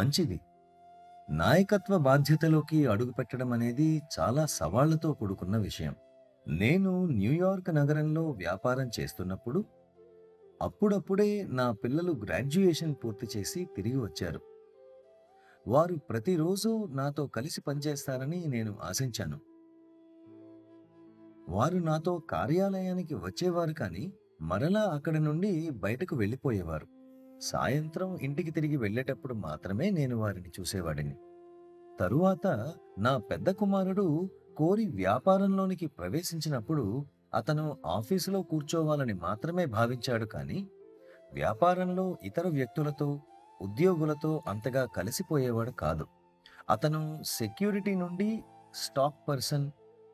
మంచిది. నాయకత్వ బాధ్యతలోకి అడుగుపెట్టడం అనేది చాలా సవాళ్లతో కూడుకున్న విషయం. నేను న్యూయార్క్ నగరంలో వ్యాపారం చేస్తున్నప్పుడు, అప్పుడప్పుడే నా పిల్లలు గ్రాడ్యుయేషన్ పూర్తి చేసి తిరిగి వచ్చారు. వారు ప్రతిరోజూ నాతో కలిసి పనిచేస్తారని నేను ఆశించాను. వారు నాతో కార్యాలయానికి వచ్చేవారు కానీ, మరలా అక్కడి నుండి బయటకు వెళ్ళిపోయేవారు. సాయంత్రం ఇంటికి తిరిగి వెళ్ళేటప్పుడు మాత్రమే నేను వారిని చూసేవాడిని. తరువాత నా పెద్ద కుమారుడు కోరి వ్యాపారంలోనికి ప్రవేశించినప్పుడు అతను ఆఫీసులో కూర్చోవాలని మాత్రమే భావించాడు కానీ, వ్యాపారంలో ఇతర వ్యక్తులతో, ఉద్యోగులతో అంతగా కలిసిపోయేవాడు కాదు. అతను సెక్యూరిటీ నుండి stock person,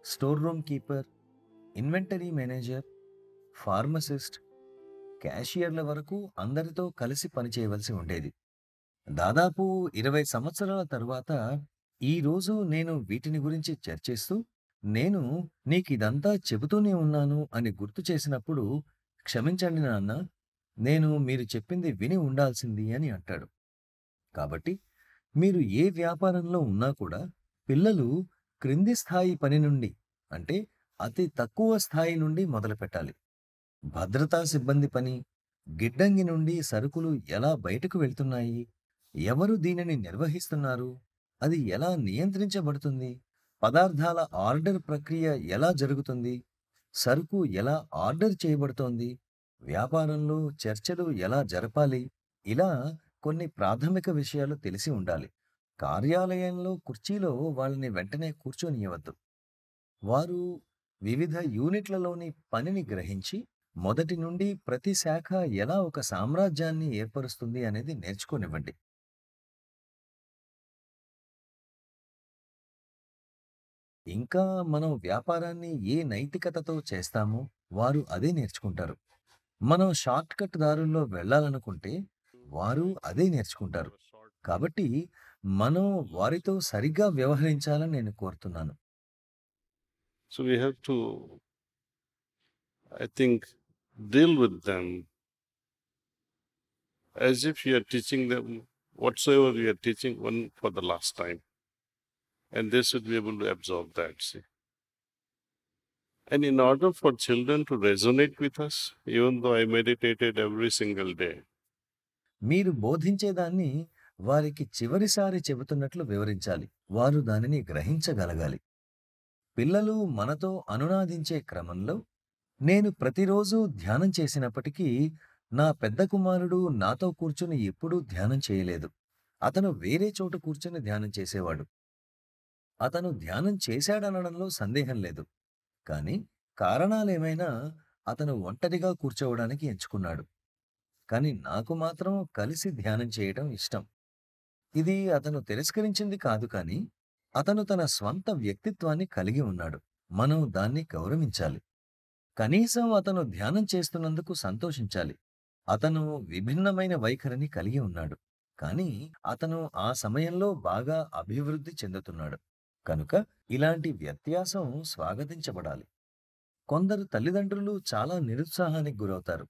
store room keeper, inventory manager, pharmacist, క్యాషియర్ల వరకు అందరితో కలిసి పనిచేయవలసి ఉండేది. దాదాపు 20 సంవత్సరాల తరువాత ఈరోజు నేను వీటిని గురించి చర్చిస్తూ, నేను నీకిదంతా చెబుతూనే ఉన్నాను అని గుర్తు చేసినప్పుడు, క్షమించండి నాన్న, నేను మీరు చెప్పింది విని ఉండాల్సింది అని అంటాడు. కాబట్టి మీరు ఏ వ్యాపారంలో ఉన్నా కూడా పిల్లలు క్రింది స్థాయి పని నుండి, అంటే అతి తక్కువ స్థాయి నుండి మొదలుపెట్టాలి. భద్రతా సిబ్బంది పని, గిడ్డంగి నుండి సరుకులు ఎలా బయటకు వెళ్తున్నాయి, ఎవరు దీనిని నిర్వహిస్తున్నారు, అది ఎలా నియంత్రించబడుతుంది, పదార్థాల ఆర్డర్ ప్రక్రియ ఎలా జరుగుతుంది, సరుకు ఎలా ఆర్డర్ చేయబడుతోంది, వ్యాపారంలో చర్చలు ఎలా జరపాలి, ఇలా కొన్ని ప్రాథమిక విషయాలు తెలిసి ఉండాలి. కార్యాలయంలో కుర్చీలో వాళ్ళని వెంటనే కూర్చోనియవద్దు. వారు వివిధ యూనిట్లలోని పనిని గ్రహించి, మొదటి నుండి ప్రతి శాఖ ఎలా ఒక సామ్రాజ్యాన్ని ఏర్పరుస్తుంది అనేది నేర్చుకోనివ్వండి. ఇంకా మనం వ్యాపారాన్ని ఏ నైతికతతో చేస్తామో వారు అదే నేర్చుకుంటారు. మనం షార్ట్ కట్ దారుల్లో వెళ్ళాలనుకుంటే వారు అదే నేర్చుకుంటారు. కాబట్టి మనం వారితో సరిగ్గా వ్యవహరించాలని నేను కోరుతున్నాను. So we have to, I think, deal with them as if you are teaching them whatsoever we are teaching one for the last time. And they should be able to absorb that. See. And in order for children to resonate with us, even though I meditated every single day, మీరు బోధించేదాన్ని వారికి చివరిసారి చెబుతున్నట్లు వివరించాలి. వారు దానిని గ్రహించగలగాలి. పిల్లలు మనతో అనునాదించే క్రమంలో నేను ప్రతిరోజు ధ్యానం చేసినప్పటికీ నా పెద్ద కుమారుడు నాతో కూర్చుని ఎప్పుడూ ధ్యానం చేయలేదు. అతను వేరే చోట కూర్చుని ధ్యానం చేసేవాడు. అతను ధ్యానం చేశాడనడంలో సందేహం లేదు. కానీ కారణాలేమైనా అతను ఒంటరిగా కూర్చోవడానికి ఎంచుకున్నాడు. కానీ నాకు మాత్రం కలిసి ధ్యానం చేయడం ఇష్టం. ఇది అతను తిరస్కరించింది కాదు కానీ, అతను తన స్వంత వ్యక్తిత్వాన్ని కలిగి ఉన్నాడు. మనం దాన్ని గౌరవించాలి. కనీసం అతను ధ్యానం చేస్తున్నందుకు సంతోషించాలి. అతను విభిన్నమైన వైఖరిని కలిగి ఉన్నాడు. కానీ అతను ఆ సమయంలో బాగా అభివృద్ధి చెందుతున్నాడు. కనుక ఇలాంటి వ్యత్యాసం స్వాగతించబడాలి. కొందరు తల్లిదండ్రులు చాలా నిరుత్సాహానికి గురవుతారు.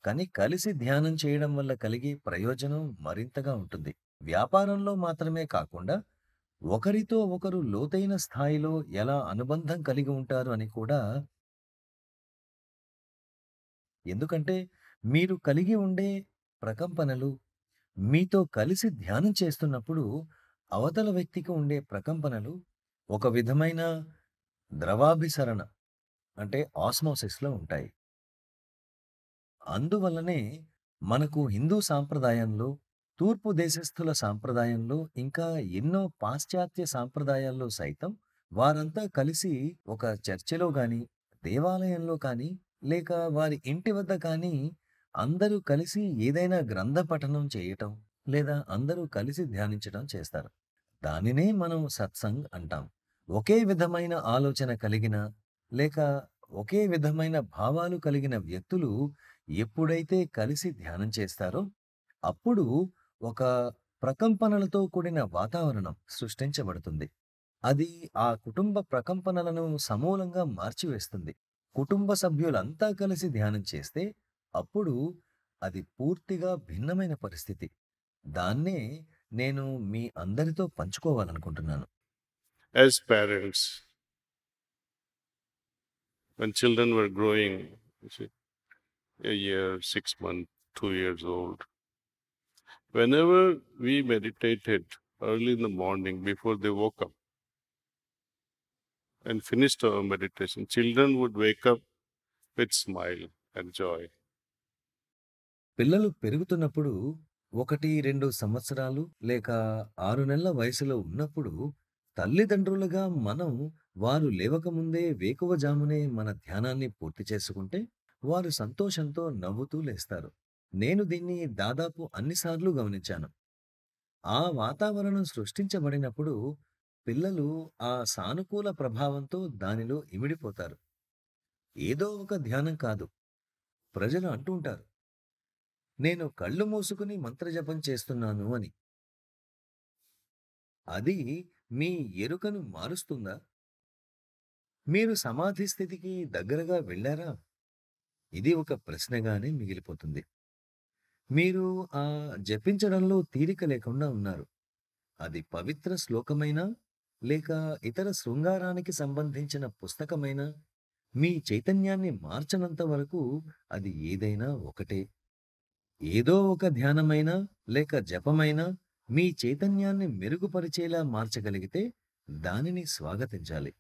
కానీ కలిసి ధ్యానం చేయడం వల్ల కలిగే ప్రయోజనం మరింతగా ఉంటుంది. వ్యాపారంలో మాత్రమే కాకుండా ఒకరితో ఒకరు లోతైన స్థాయిలో ఎలా అనుబంధం కలిగి ఉంటారు అని కూడా. ఎందుకంటే మీరు కలిగి ఉండే ప్రకంపనలు, మీతో కలిసి ధ్యానం చేస్తున్నప్పుడు అవతల వ్యక్తికి ఉండే ప్రకంపనలు ఒక విధమైన ద్రవాభిసరణ, అంటే ఆస్మోసిస్‌లో ఉంటాయి. అందువల్లనే మనకు హిందూ సాంప్రదాయంలో, తూర్పు దేశస్థుల సాంప్రదాయంలో, ఇంకా ఎన్నో పాశ్చాత్య సాంప్రదాయాల్లో సైతం వారంతా కలిసి ఒక చర్చిలో గాని, దేవాలయంలో కానీ, లేక వారి ఇంటి వద్ద కానీ అందరూ కలిసి ఏదైనా గ్రంథ పఠనం చేయటం, లేదా అందరూ కలిసి ధ్యానించటం చేస్తారు. దానినే మనం సత్సంగ్ అంటాం. ఒకే విధమైన ఆలోచన కలిగిన, లేక ఒకే విధమైన భావాలు కలిగిన వ్యక్తులు ఎప్పుడైతే కలిసి ధ్యానం చేస్తారో, అప్పుడు ఒక ప్రకంపనలతో కూడిన వాతావరణం సృష్టించబడుతుంది. అది ఆ కుటుంబ ప్రకంపనలను సమూలంగా మార్చివేస్తుంది. కుటుంబ సభ్యులంతా కలిసి ధ్యానం చేస్తే అప్పుడు అది పూర్తిగా భిన్నమైన పరిస్థితి. దాన్నే నేను మీ అందరితో పంచుకోవాలనుకుంటున్నాను. As parents, when children were growing, you see, a year, 6 months, 2 years old, whenever we meditated early in the morning before they woke up and finished our meditation, children would wake up with smile and joy. పిల్లలు పెరుగుతున్నప్పుడు 1, 2 సంవత్సరాలు లేక 6 నెలల వయసులో ఉన్నప్పుడు తల్లిదండ్రులుగా మనం వారు లేవకముందే వేకువజామునే మన ధ్యానాన్ని పూర్తి చేసుకుంటే వారు సంతోషంతో నవ్వుతూ లేస్తారు. నేను దీన్ని దాదాపు అన్నిసార్లు గమనించాను. ఆ వాతావరణం సృష్టించబడినప్పుడు పిల్లలు ఆ సానుకూల ప్రభావంతో దానిలో ఇమిడిపోతారు. ఏదో ఒక ధ్యానం కాదు. ప్రజలు అంటుంటారు, నేను కళ్ళు మూసుకుని మంత్రజపం చేస్తున్నాను అని. అది మీ ఎరుకను మారుస్తుందా? మీరు సమాధి స్థితికి దగ్గరగా వెళ్ళారా? ఇది ఒక ప్రశ్నగానే మిగిలిపోతుంది. మీరు ఆ జపించడంలో తీరిక లేకుండా ఉన్నారు. అది పవిత్ర శ్లోకమైనా లేక ఇతర శృంగారానికి సంబంధించిన పుస్తకమైనా మీ చైతన్యాన్ని మార్చనంత వరకు అది ఏదైనా ఒకటే. ఏదో ఒక ధ్యానమైనా లేక జపమైనా మీ చైతన్యాన్ని మెరుగుపరిచేలా మార్చగలిగితే దానిని స్వాగతించాలి.